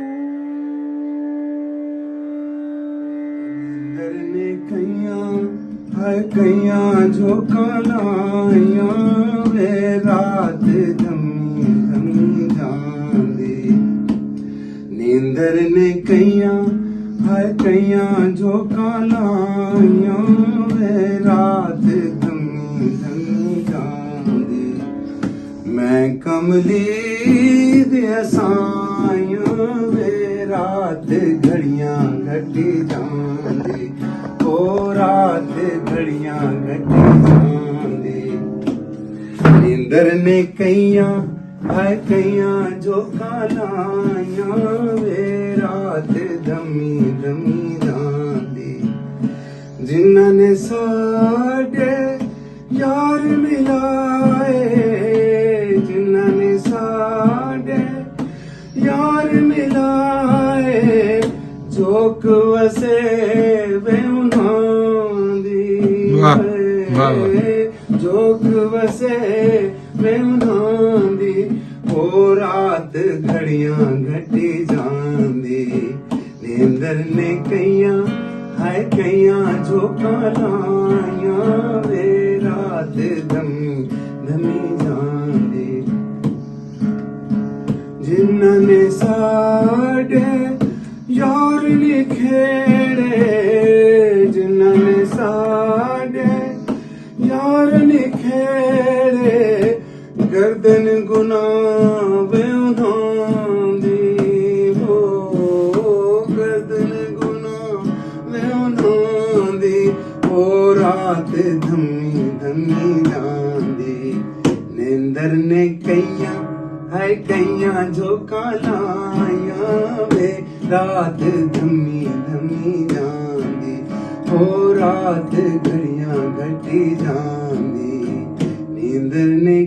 नींदर ने कईयां झोंका लाइयां वे रात धमी धमी जांदी। नींदर ने कईयां झोंका लाइयां वे रात धमी धमी जांदी। मैं कमली दे साइयां वे रात घड़ियां घटी जांदी। ओ रात घड़ियां घटी जांदी। नींदर ने कईयां झोंका लाइयां वे रात धमी धमी जांदी। जिन्हां ने साडे यार मिलाए, जिन्हां ने साडे यार मिलाए, झोंक वसे वे उन्हां दी। झोंक वसे वे उन्हां दी। ओ रात घड़ियां घटी जांदी। नींदर ने कईयां झोंका लाइयां वे रात धमी धमी जांदी। जिन्हां ने साडे यार नी खेड़े, जिन्हां ने साडे यार नी खेड़े, गर्दन गुनाह वे उन्हां दी। हो गर्दन गुनाह वे उन्हां दी। ओ रात धमी धमी जांदी। नींदर ने कईयां झोंका लाइयां वे रात धमी धमी जांदी। ओ रात घड़ियां घटी जांदी। नींदर ने